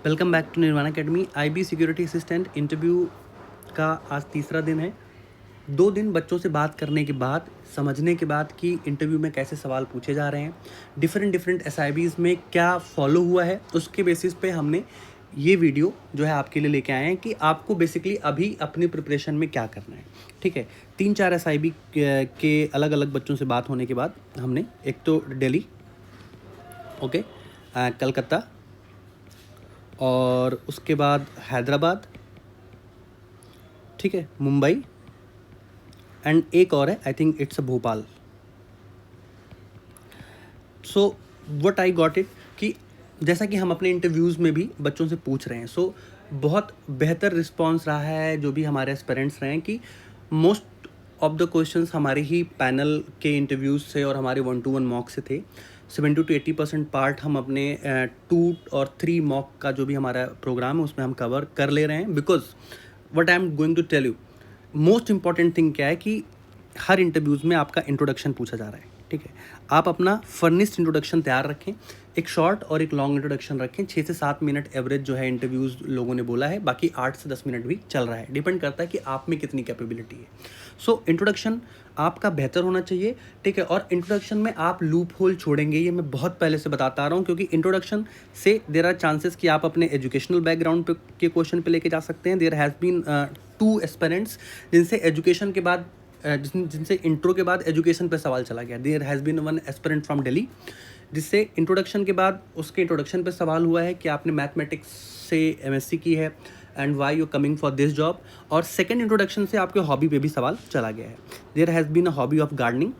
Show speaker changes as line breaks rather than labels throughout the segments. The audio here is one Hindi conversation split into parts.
Welcome back to Nirvana academy. IB security assistant interview का आज तीसरा दिन है। 2 दिन बच्चों से बात करने के बाद, समझने के बाद कि इंटरव्यू में कैसे सवाल पूछे जा रहे हैं, डिफरेंट एसआईबीज़ में क्या फॉलो हुआ है, उसके बेसिस पे हमने ये वीडियो जो है आपके लिए लेके आए हैं कि आपको बेसिकली अभी अपनी प्रिपरेशन में क्या करना है। ठीक है, 3-4 एसआईबी के अलग अलग बच्चों से बात होने के बाद हमने एक तो दिल्ली, ओके, कलकत्ता, और उसके बाद हैदराबाद, ठीक है, मुंबई, एंड एक और है, I think it's Bhopal. So what I got it कि जैसा कि हम अपने इंटरव्यूज़ में भी बच्चों से पूछ रहे हैं, सो बहुत बेहतर रिस्पॉन्स रहा है जो भी हमारे एस्पिरेंट्स रहे हैं कि मोस्ट ऑफ द क्वेश्चंस हमारे ही पैनल के इंटरव्यूज़ से और हमारे 1-to-1 मॉक से थे। 70 to 80% पार्ट हम अपने 2 और 3 मॉक का जो भी हमारा प्रोग्राम है उसमें हम कवर कर ले रहे हैं। Because what I am going to tell you, most important thing क्या है कि हर इंटरव्यूज़ में आपका इंट्रोडक्शन पूछा जा रहा है। ठीक है, आप अपना फर्निश्ड इंट्रोडक्शन तैयार रखें, एक शॉर्ट और एक लॉन्ग इंट्रोडक्शन रखें। 6 से 7 मिनट एवरेज जो है इंटरव्यूज़ लोगों ने बोला है, बाकी 8 से 10 मिनट भी चल रहा है, डिपेंड करता है कि आप में कितनी कैपेबिलिटी है। सो इंट्रोडक्शन आपका बेहतर होना चाहिए। ठीक है, और इंट्रोडक्शन में आप लूप होल छोड़ेंगे, ये मैं बहुत पहले से बताता आ रहा हूँ, क्योंकि इंट्रोडक्शन से देयर आर चांसेस कि आप अपने एजुकेशनल बैकग्राउंड पे के क्वेश्चन पे लेके जा सकते हैं। देयर हैज़ बीन 2 एस्पिरेंट्स जिनसे एजुकेशन के बाद जिनसे इंट्रो के बाद एजुकेशन पे सवाल चला गया। There has been 1 aspirant from Delhi जिससे इंट्रोडक्शन के बाद उसके इंट्रोडक्शन पे सवाल हुआ है कि आपने मैथमेटिक्स से एमएससी की है and why you coming for this job, और सेकंड इंट्रोडक्शन से आपके हॉबी पे भी सवाल चला गया है। There has been a hobby of gardening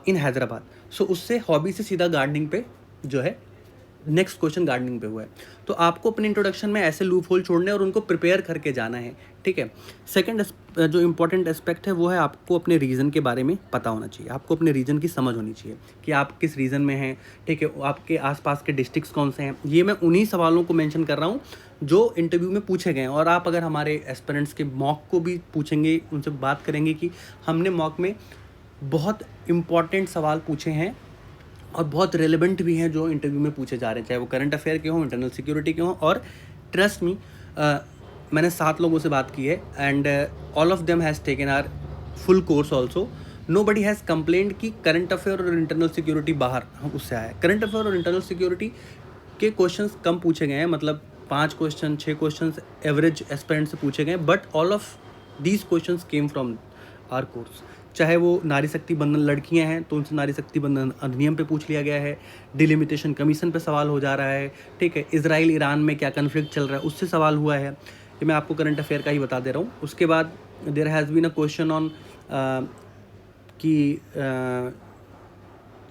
in Hyderabad. So उससे हॉबी से सीधा गार्डनिंग पे जो है नेक्स्ट क्वेश्चन गार्डनिंग पे हुआ है। तो आपको अपने इंट्रोडक्शन में ऐसे लूप होल छोड़ने और उनको प्रिपेयर करके जाना है। ठीक है, सेकंड जो इंपॉर्टेंट एस्पेक्ट है वो है आपको अपने रीज़न के बारे में पता होना चाहिए, आपको अपने रीजन की समझ होनी चाहिए कि आप किस रीजन में हैं। ठीक है, आपके आसपास के डिस्ट्रिक्ट्स कौन से हैं। ये मैं उन्हीं सवालों को मेंशन कर रहा हूँ जो इंटरव्यू में पूछे गए हैं। और आप अगर हमारे एस्पिरेंट्स के मॉक को भी पूछेंगे, उनसे बात करेंगे कि हमने मॉक में बहुत इंपॉर्टेंट सवाल पूछे हैं और बहुत रेलेवेंट भी हैं जो इंटरव्यू में पूछे जा रहे हैं, चाहे वो करंट अफेयर के हों, इंटरनल सिक्योरिटी के हों। और ट्रस्ट मी, मैंने 7 लोगों से बात की है and all of them has taken our full course also. Nobody has complaint कि करंट अफेयर और इंटरनल सिक्योरिटी बाहर हम उससे आया है। करंट अफेयर और इंटरनल सिक्योरिटी के क्वेश्चंस कम पूछे गए हैं, मतलब 5 क्वेश्चन 6 क्वेश्चन एवरेज एस्पिरेंट से पूछे गए, but all of these questions came from our course. चाहे वो नारी शक्ति बंधन लड़कियां हैं तो उनसे नारी शक्ति बंधन अधिनियम पे पूछ लिया गया है, डिलिमिटेशन कमीशन पे सवाल हो जा रहा है। ठीक है, इजराइल ईरान में क्या कन्फ्लिक्ट चल रहा है उससे सवाल हुआ है। ये मैं आपको करंट अफेयर का ही बता दे रहा हूँ। उसके बाद there has been a question on कि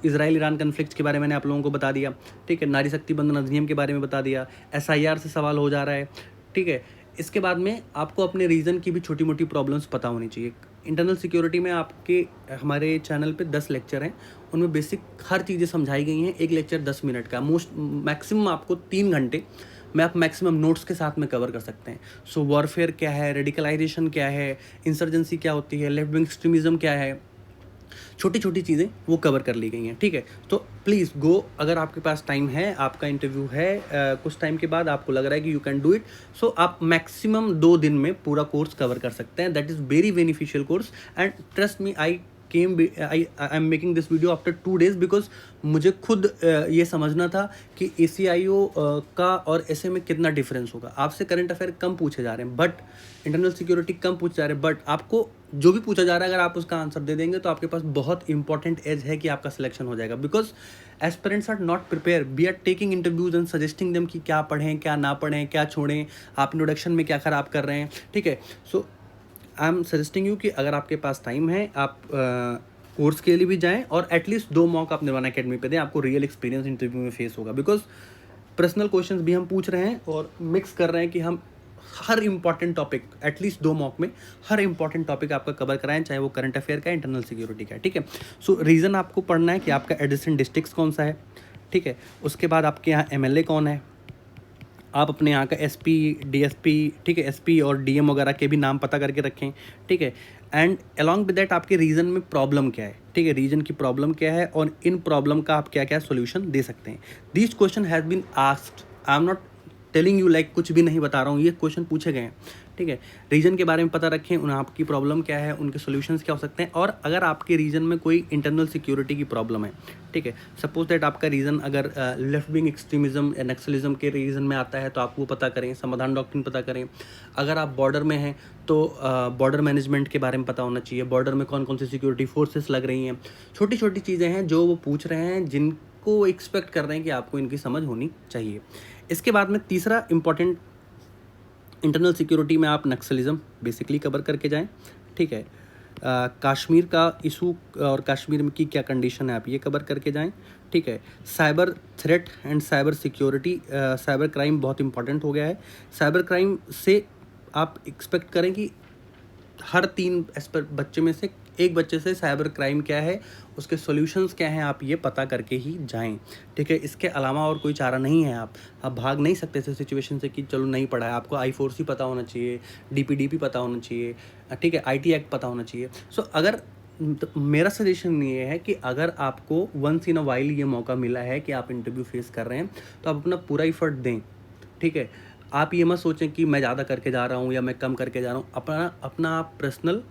इजराइल ईरान कन्फ्लिक्ट के बारे में मैंने आप लोगों को बता दिया। ठीक है, नारी शक्ति बंधन अधिनियम के बारे में बता दिया, SIR से सवाल हो जा रहा है। ठीक है, इसके बाद में आपको अपने रीजन की भी छोटी मोटी प्रॉब्लम्स पता होनी चाहिए। इंटरनल सिक्योरिटी में आपके हमारे चैनल पे 10 लेक्चर हैं, उनमें बेसिक हर चीज़ें समझाई गई हैं। एक लेक्चर 10 मिनट का, मैक्सिमम आपको 3 घंटे में आप मैक्सिमम नोट्स के साथ में कवर कर सकते हैं। सो वॉरफेयर क्या है, रेडिकलाइजेशन क्या है, इंसर्जेंसी क्या होती है, लेफ्ट विंग एक्सट्रीमिज्म क्या है, छोटी छोटी चीज़ें वो कवर कर ली गई हैं। ठीक है, तो प्लीज़ गो, अगर आपके पास टाइम है, आपका इंटरव्यू है कुछ टाइम के बाद, आपको लग रहा है कि यू कैन डू इट, सो आप मैक्सिमम 2 दिन में पूरा कोर्स कवर कर सकते हैं। That is very beneficial course and trust me, I am making this video after 2 days because मुझे खुद ये समझना था कि ACIO का और ऐसे में कितना डिफरेंस होगा। आपसे करंट अफेयर कम पूछे जा रहे हैं बट इंटरनल सिक्योरिटी कम पूछे जा रहे हैं, बट आपको जो भी पूछा जा रहा है अगर आप उसका आंसर दे देंगे तो आपके पास बहुत इंपॉर्टेंट एज है कि आपका सिलेक्शन हो जाएगा। Because aspirants are not prepare, we are taking interviews and suggesting them कि क्या पढ़ें क्या ना पढ़ें, क्या छोड़ें, आप इंट्रोडक्शन में क्या ख़राब कर रहे हैं। ठीक है, सो आई एम सजेस्टिंग यू कि अगर आपके पास टाइम है आप कोर्स के लिए भी जाएं और एटलीस्ट 2 मॉक आप निर्वाणा अकेडमी पे दें, आपको रियल एक्सपीरियंस इंटरव्यू में फेस होगा। बिकॉज पर्सनल क्वेश्चंस भी हम पूछ रहे हैं और मिक्स कर रहे हैं कि हम हर इंपॉर्टेंट टॉपिक एटलीस्ट 2 मॉक में हर इंपॉर्टेंट टॉपिक आपका कवर कराएं, चाहे वो करंट अफेयर का, इंटरनल सिक्योरिटी का है। ठीक है, सो रीज़न आपको पढ़ना है कि आपका एडिशन डिस्ट्रिक्ट कौन सा है। ठीक है, उसके बाद आपके यहाँ MLA कौन है, आप अपने यहाँ का SP DSP, ठीक है, SP और DM वगैरह के भी नाम पता करके रखें। ठीक है, एंड अलॉन्ग विद दैट आपके रीजन में प्रॉब्लम क्या है। ठीक है, रीजन की प्रॉब्लम क्या है और इन प्रॉब्लम का आप क्या क्या सोल्यूशन दे सकते हैं। This question has been asked, I am not telling you like कुछ भी नहीं बता रहा हूँ, ये क्वेश्चन पूछे गए हैं, ठीक है। रीजन के बारे में पता रखें, उन आपकी प्रॉब्लम क्या है, उनके सॉल्यूशंस क्या हो सकते हैं, और अगर आपके रीजन में कोई इंटरनल सिक्योरिटी की प्रॉब्लम है, ठीक है, सपोज दैट आपका रीजन अगर लेफ्ट विंग एक्सट्रीमिज्म या नक्सलिज्म के रीजन में आता है तो आप वो पता करें, समाधान डॉक्ट्रिन पता करें। अगर आप बॉर्डर में हैं तो बॉर्डर मैनेजमेंट के बारे में पता होना चाहिए, बॉर्डर में कौन कौन सी सिक्योरिटी फोर्सेस लग रही हैं। छोटी छोटी चीज़ें हैं जो वो पूछ रहे हैं, जिनको एक्सपेक्ट कर रहे हैं कि आपको इनकी समझ होनी चाहिए। इसके बाद में तीसरा इंपॉर्टेंट, इंटरनल सिक्योरिटी में आप नक्सलिज्म बेसिकली कवर करके जाएं, ठीक है। कश्मीर का इशू और कश्मीर में की क्या कंडीशन है, आप ये कवर करके जाएं, ठीक है। Cyber threat and cyber security, cyber crime बहुत इंपॉर्टेंट हो गया है। साइबर क्राइम से आप एक्सपेक्ट करें कि हर 3 बच्चे में से एक बच्चे से साइबर क्राइम क्या है, उसके सॉल्यूशंस क्या हैं, आप ये पता करके ही जाएं, ठीक है। इसके अलावा और कोई चारा नहीं है। आप भाग नहीं सकते इस सिचुएशन से कि चलो नहीं पढ़ा है। आपको I4C पता होना चाहिए, DPDP पता होना चाहिए, ठीक है, IT एक्ट पता होना चाहिए। सो अगर तो मेरा सजेशन ये है कि अगर आपको वंस इन अ वाइल ये मौका मिला है कि आप इंटरव्यू फेस कर रहे हैं, तो आप अपना पूरा एफर्ट दें, ठीक है। आप ये मत सोचें कि मैं ज़्यादा करके जा रहा हूँ या मैं कम करके जा रहा हूँ। अपना आप पर्सनल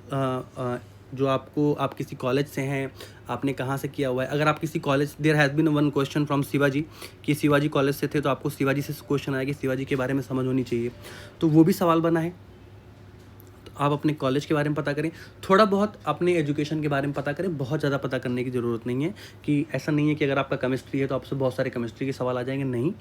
जो आपको, आप किसी कॉलेज से हैं, आपने कहाँ से किया हुआ है। अगर आप किसी college, there has been one question from Shivaji कि शिवाजी कॉलेज से थे, तो आपको शिवाजी से क्वेश्चन आया कि शिवाजी के बारे में समझ होनी चाहिए, तो वो भी सवाल बना है। आप अपने कॉलेज के बारे में पता करें, थोड़ा बहुत अपने एजुकेशन के बारे में पता करें, बहुत ज़्यादा पता करने की ज़रूरत नहीं है। कि ऐसा नहीं है कि अगर आपका केमिस्ट्री है तो आपसे बहुत सारे केमिस्ट्री के सवाल आ जाएंगे, नहीं।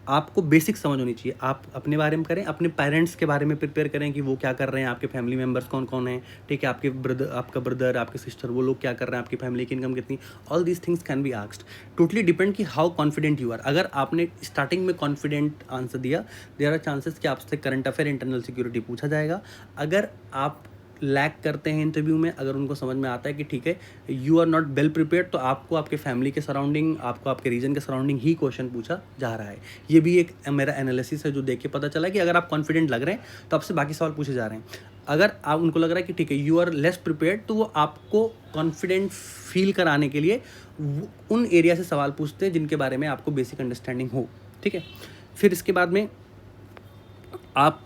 आपको बेसिक समझ होनी चाहिए। आप अपने बारे में करें, अपने पेरेंट्स के बारे में प्रिपेयर करें कि वो क्या कर रहे हैं, आपके फैमिली मेम्बर्स कौन कौन हैं, ठीक है, आपका ब्रदर, आपके सिस्टर, वो लोग क्या कर रहे हैं, आपकी फैमिली की इनकम कितनी, all these things can be asked. Totally depend कि हाउ कॉन्फिडेंट यू आर। अगर आपने स्टार्टिंग में कॉन्फिडेंट आंसर दिया, देयर आर चांसेस कि आपसे करंट अफेयर, इंटरनल सिक्योरिटी पूछा जाएगा। अगर आप लैक करते हैं इंटरव्यू में, अगर उनको समझ में आता है कि ठीक है you are not well prepared, तो आपको आपके फैमिली के सराउंडिंग, आपको आपके रीजन के सराउंडिंग ही क्वेश्चन पूछा जा रहा है। ये भी एक मेरा एनालिसिस है जो देख के पता चला कि अगर आप कॉन्फिडेंट लग रहे हैं तो आपसे बाकी सवाल पूछे जा रहे हैं। अगर आप उनको लग रहा है कि ठीक है यू आर लेस प्रिपेयर्ड, तो वो आपको कॉन्फिडेंट फील कराने के लिए उन एरिया से सवाल पूछते हैं जिनके बारे में आपको बेसिक अंडरस्टैंडिंग हो, ठीक है। फिर इसके बाद में आप,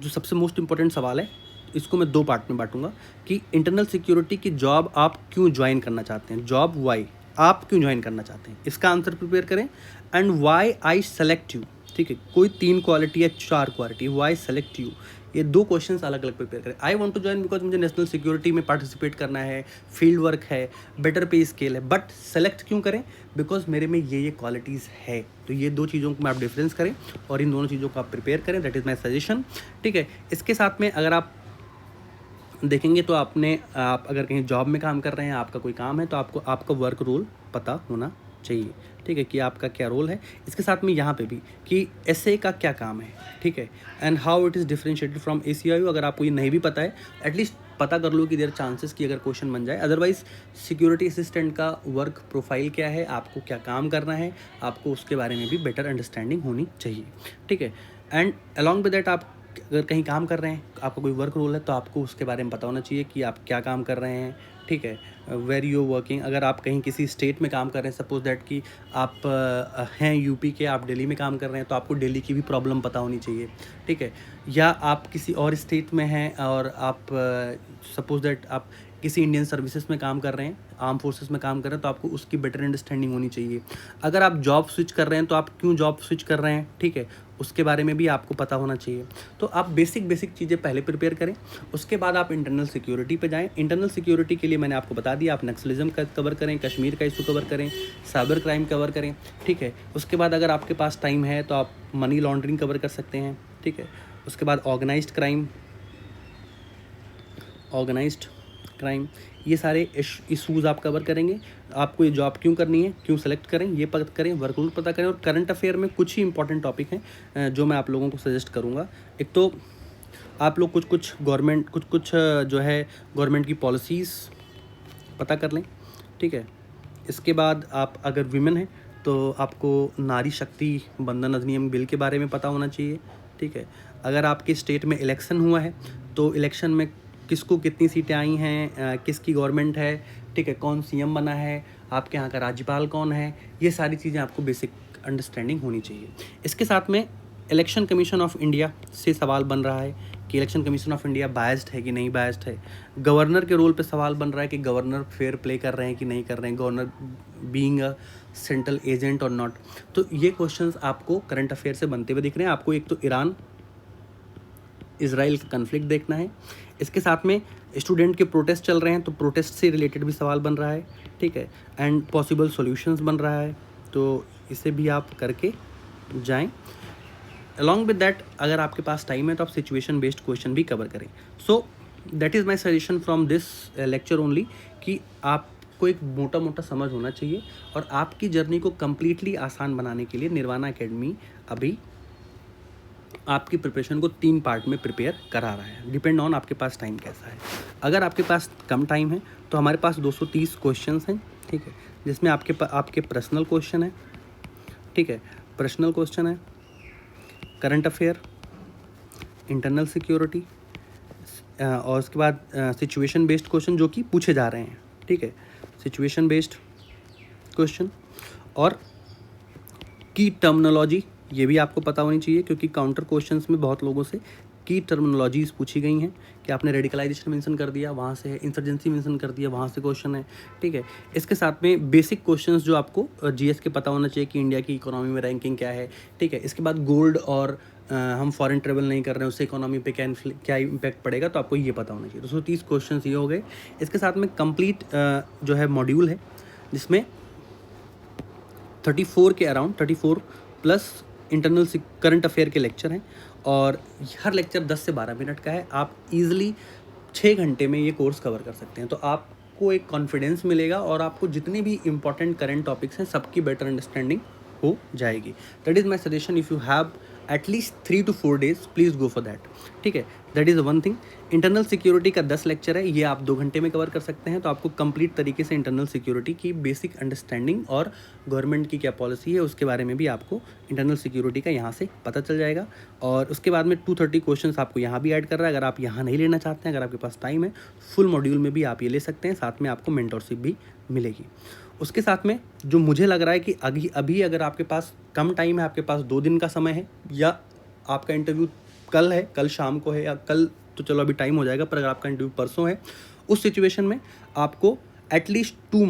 जो सबसे मोस्ट इंपॉर्टेंट सवाल है, इसको मैं 2 पार्ट में बांटूंगा कि इंटरनल सिक्योरिटी की जॉब आप क्यों ज्वाइन करना चाहते हैं, जॉब वाई, आप क्यों ज्वाइन करना चाहते हैं, इसका आंसर प्रिपेयर करें। And why I select you, ठीक है, कोई 3 क्वालिटी या 4 क्वालिटी, वाई सेलेक्ट यू, ये 2 क्वेश्चंस अलग अलग प्रिपेयर करें। I want to join because मुझे नेशनल सिक्योरिटी में पार्टिसिपेट करना है, फील्ड वर्क है, बेटर पे स्केल है। बट सेलेक्ट क्यों करें, बिकॉज मेरे में ये क्वालिटीज़ है। तो ये 2 चीज़ों को मैं आप डिफरेंस करें और इन दोनों चीज़ों को आप प्रिपेयर करें, दैट इज़ माई सजेशन, ठीक है। इसके साथ में अगर आप देखेंगे तो आप अगर कहीं जॉब में काम कर रहे हैं, आपका कोई काम है, तो आपको आपका वर्क रोल पता होना चाहिए, ठीक है, कि आपका क्या रोल है। इसके साथ में यहाँ पे भी कि एसए का क्या काम है, ठीक है, and how it is differentiated from ACIU। अगर आपको ये नहीं भी पता है, एटलीस्ट पता कर लो कि देयर चांसेस कि अगर क्वेश्चन बन जाए। अदरवाइज सिक्योरिटी असिस्टेंट का वर्क प्रोफाइल क्या है, आपको क्या काम करना है, आपको उसके बारे में भी बेटर अंडरस्टैंडिंग होनी चाहिए, ठीक है। एंड अलॉन्ग विद दैट, आप अगर कहीं काम कर रहे हैं, आपका कोई वर्क रोल है, तो आपको उसके बारे में पता होना चाहिए कि आप क्या काम कर रहे हैं, ठीक है, वेर यू वर्किंग। अगर आप कहीं किसी स्टेट में काम कर रहे हैं, सपोज दैट कि आप हैं यूपी के, आप दिल्ली में काम कर रहे हैं, तो आपको दिल्ली की भी प्रॉब्लम पता होनी चाहिए, ठीक है। या आप किसी और स्टेट में हैं और आप सपोज दैट आप किसी इंडियन सर्विसेज में काम कर रहे हैं, आर्म फोर्सेस में काम कर रहे हैं, तो आपको उसकी बेटर अंडरस्टैंडिंग होनी चाहिए। अगर आप जॉब स्विच कर रहे हैं, तो आप क्यों जॉब स्विच कर रहे हैं, ठीक है, उसके बारे में भी आपको पता होना चाहिए। तो आप बेसिक चीज़ें पहले प्रिपेयर करें, उसके बाद आप इंटरनल सिक्योरिटी पे जाएं। इंटरनल सिक्योरिटी के लिए मैंने आपको बता दिया, आप नक्सलिज्म का कवर करें, कश्मीर का इशू कवर करें, साइबर क्राइम कवर करें, ठीक है। उसके बाद अगर आपके पास टाइम है तो आप मनी लॉन्ड्रिंग कवर कर सकते हैं, ठीक है। उसके बाद ऑर्गेनाइज्ड क्राइम, ये सारे इशूज़ आप कवर करेंगे। आपको ये जॉब क्यों करनी है, क्यों सेलेक्ट करें, ये पता करें, वर्क रूल पता करें। और करंट अफेयर में कुछ ही इंपॉर्टेंट टॉपिक हैं जो मैं आप लोगों को सजेस्ट करूँगा। एक तो आप लोग कुछ जो है गवर्नमेंट की पॉलिसीज़ पता कर लें, ठीक है। इसके बाद आप अगर विमेन हैं तो आपको नारी शक्ति बंधन अधिनियम बिल के बारे में पता होना चाहिए, ठीक है। अगर आपके स्टेट में इलेक्शन हुआ है तो इलेक्शन में किसको कितनी सीटें आई हैं, किसकी गवर्नमेंट है, ठीक है, कौन CM बना है, आपके यहाँ का राज्यपाल कौन है, ये सारी चीज़ें आपको बेसिक अंडरस्टैंडिंग होनी चाहिए। इसके साथ में इलेक्शन कमीशन ऑफ इंडिया से सवाल बन रहा है कि election commission of India biased है कि नहीं बायस्ड है। गवर्नर के रोल पे सवाल बन रहा है कि गवर्नर फेयर प्ले कर रहे हैं कि नहीं कर रहे हैं, governor being a central agent और नॉट। तो ये क्वेश्चंस आपको करंट अफेयर से बनते हुए दिख रहे हैं। आपको एक तो ईरान इसराइल का कन्फ्लिक्ट देखना है, इसके साथ में स्टूडेंट के प्रोटेस्ट चल रहे हैं तो प्रोटेस्ट से रिलेटेड भी सवाल बन रहा है, ठीक है, एंड पॉसिबल सॉल्यूशंस बन रहा है, तो इसे भी आप करके जाएं। अलॉन्ग विद दैट अगर आपके पास टाइम है तो आप सिचुएशन बेस्ड क्वेश्चन भी कवर करें। So that is my suggestion from this lecture only कि आपको एक मोटा मोटा समझ होना चाहिए और आपकी जर्नी को कम्प्लीटली आसान बनाने के लिए निर्वाणा एकेडमी अभी आपकी प्रिपरेशन को 3 पार्ट में प्रिपेयर करा रहा है, डिपेंड ऑन आपके पास टाइम कैसा है। अगर आपके पास कम टाइम है तो हमारे पास 230 क्वेश्चंस हैं, ठीक है, जिसमें आपके पर्सनल क्वेश्चन है, ठीक है, पर्सनल क्वेश्चन है, करंट अफेयर, इंटरनल सिक्योरिटी और उसके बाद सिचुएशन बेस्ड क्वेश्चन जो कि पूछे जा रहे हैं, ठीक है, सिचुएशन बेस्ड क्वेश्चन और की टर्मिनोलॉजी ये भी आपको पता होनी चाहिए क्योंकि काउंटर क्वेश्चंस में बहुत लोगों से की टर्मिनोलॉजीज पूछी गई हैं कि आपने रेडिकलाइजेशन मेंशन कर दिया वहाँ से है, इंसर्जेंसी मेंशन कर दिया वहाँ से क्वेश्चन है, ठीक है। इसके साथ में बेसिक क्वेश्चंस जो आपको जीएस के पता होना चाहिए कि इंडिया की इकोनॉमी में रैंकिंग क्या है, ठीक है। इसके बाद गोल्ड और हम फॉरेन ट्रेवल नहीं कर रहे हैं उससे इकोनॉमी पे क्या इम्पैक्ट पड़ेगा तो आपको ये पता होना चाहिए। 230 क्वेश्चन ये हो गए। इसके साथ में कंप्लीट जो है मॉड्यूल है जिसमें 34 के around 34 plus internal current affair के लेक्चर हैं और हर लेक्चर 10 से 12 मिनट का है। आप इजीली 6 घंटे में ये कोर्स कवर कर सकते हैं, तो आपको एक कॉन्फिडेंस मिलेगा और आपको जितने भी इंपॉर्टेंट करंट टॉपिक्स हैं सबकी बेटर अंडरस्टैंडिंग हो जाएगी। That is my suggestion, if you have at least 3 to 4 days please go for that, ठीक है। That is one thing. Internal security का 10 लेक्चर है, ये आप 2 घंटे में कवर कर सकते हैं, तो आपको कंप्लीट तरीके से इंटरनल सिक्योरिटी की बेसिक अंडरस्टैंडिंग और गवर्नमेंट की क्या पॉलिसी है उसके बारे में भी आपको इंटरनल सिक्योरिटी का यहाँ से पता चल जाएगा। और उसके बाद में 230 क्वेश्चन आपको यहाँ भी ऐड कर रहा है। अगर आप यहाँ नहीं लेना चाहते हैं, अगर आपके पास टाइम है, फुल मॉड्यूल में भी आप ये ले सकते हैं, साथ में आपको मेंटरशिप भी मिलेगी। उसके साथ में जो मुझे लग रहा है कि अभी अगर आपके पास कम टाइम है, आपके पास 2 दिन का समय है या आपका इंटरव्यू कल है, कल शाम को है या कल तो चलो अभी टाइम हो जाएगा, पर अगर आपका इंटरव्यू परसों है, उस सिचुएशन में आपको एटलीस्ट 2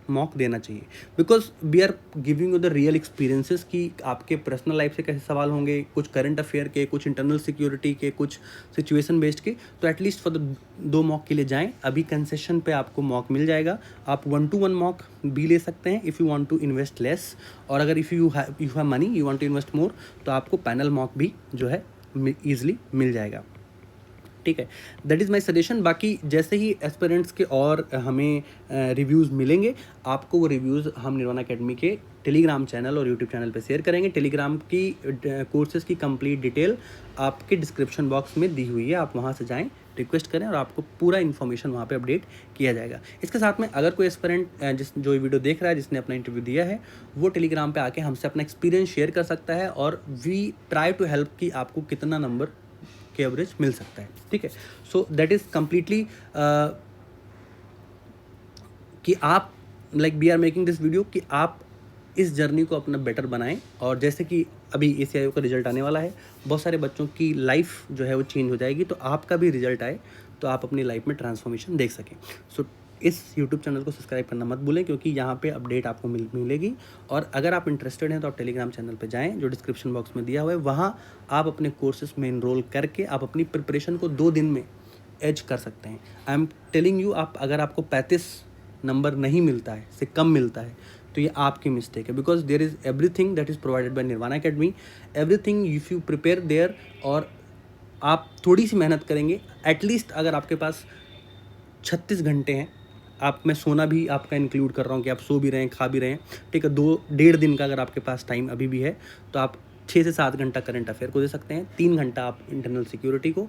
मॉक देना चाहिए because we are giving you the real experiences कि आपके पर्सनल लाइफ से कैसे सवाल होंगे, कुछ करंट अफेयर के, कुछ इंटरनल सिक्योरिटी के, कुछ सिचुएशन बेस्ड के। तो एटलीस्ट फॉर द 2 मॉक के लिए जाएं। अभी कंसेशन पे आपको मॉक मिल जाएगा। आप 1-to-1 मॉक भी ले सकते हैं if you want to invest less, और अगर if you have money you want to invest more तो आपको पैनल मॉक भी जो है ईजिली मिल जाएगा, ठीक है। That is my suggestion. बाकी जैसे ही एस्पिरेंट्स के और हमें रिव्यूज़ मिलेंगे, आपको वो रिव्यूज़ हम निर्वाणा एकेडमी के टेलीग्राम चैनल और यूट्यूब चैनल पे शेयर करेंगे। टेलीग्राम की कोर्सेज़ की कंप्लीट डिटेल आपके डिस्क्रिप्शन बॉक्स में दी हुई है, आप वहाँ से जाएँ, रिक्वेस्ट करें और आपको पूरा इन्फॉर्मेशन वहाँ पे अपडेट किया जाएगा। इसके साथ में अगर कोई एस्पिरेंट जो वीडियो देख रहा है, जिसने अपना इंटरव्यू दिया है, वो टेलीग्राम पे आके हमसे अपना एक्सपीरियंस शेयर कर सकता है और वी ट्राई टू हेल्प कि आपको कितना नंबर के एवरेज मिल सकता है, ठीक है। सो दैट इज़ कम्प्लीटली कि आप like we are making this video कि आप इस जर्नी को अपना बेटर बनाएं। और जैसे कि अभी ACIO का रिजल्ट आने वाला है, बहुत सारे बच्चों की लाइफ जो है वो चेंज हो जाएगी, तो आपका भी रिजल्ट आए तो आप अपनी लाइफ में ट्रांसफॉर्मेशन देख सकें। सो इस YouTube चैनल को सब्सक्राइब करना मत भूलें क्योंकि यहाँ पे अपडेट आपको मिलेगी। और अगर आप इंटरेस्टेड हैं तो आप टेलीग्राम चैनल पे जाएं जो डिस्क्रिप्शन बॉक्स में दिया हुआ है, वहाँ आप अपने कोर्सेज में इनरोल करके आप अपनी प्रिपरेशन को 2 दिन में एज कर सकते हैं। आई एम टेलिंग यू, आप अगर आपको 35 नंबर नहीं मिलता है, से कम मिलता है, तो ये आपकी मिस्टेक है because there is everything that is provided by Nirvana academy. Everything if you prepare there और आप थोड़ी सी मेहनत करेंगे, एटलीस्ट अगर आपके पास 36 घंटे हैं, आप मैं सोना भी आपका इंक्लूड कर रहा हूँ कि आप सो भी रहे हैं, खा भी रहे हैं, ठीक है, 2-1.5 दिन का अगर आपके पास टाइम अभी भी है तो आप 6 से 7 घंटा करंट अफेयर को दे सकते हैं, 3 घंटा आप इंटरनल सिक्योरिटी को,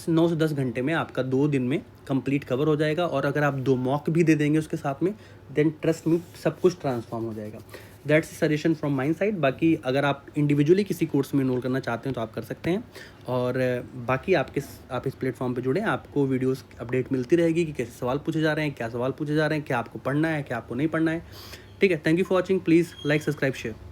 9 से 10 घंटे में आपका 2 दिन में कंप्लीट कवर हो जाएगा। और अगर आप 2 मॉक भी दे देंगे उसके साथ में, देन ट्रस्ट मी सब कुछ ट्रांसफॉर्म हो जाएगा। That's suggestion from my side. बाकी अगर आप इंडिविजुअली किसी कोर्स में इनरोल करना चाहते हैं तो आप कर सकते हैं। और बाकी आप इस प्लेटफॉर्म पे जुड़ें, आपको वीडियोस अपडेट मिलती रहेगी कि कैसे सवाल पूछे जा रहे हैं, क्या सवाल पूछे जा रहे हैं, क्या आपको पढ़ना है, क्या आपको नहीं पढ़ना है, ठीक है। Thank you for watching. Please like, subscribe, share.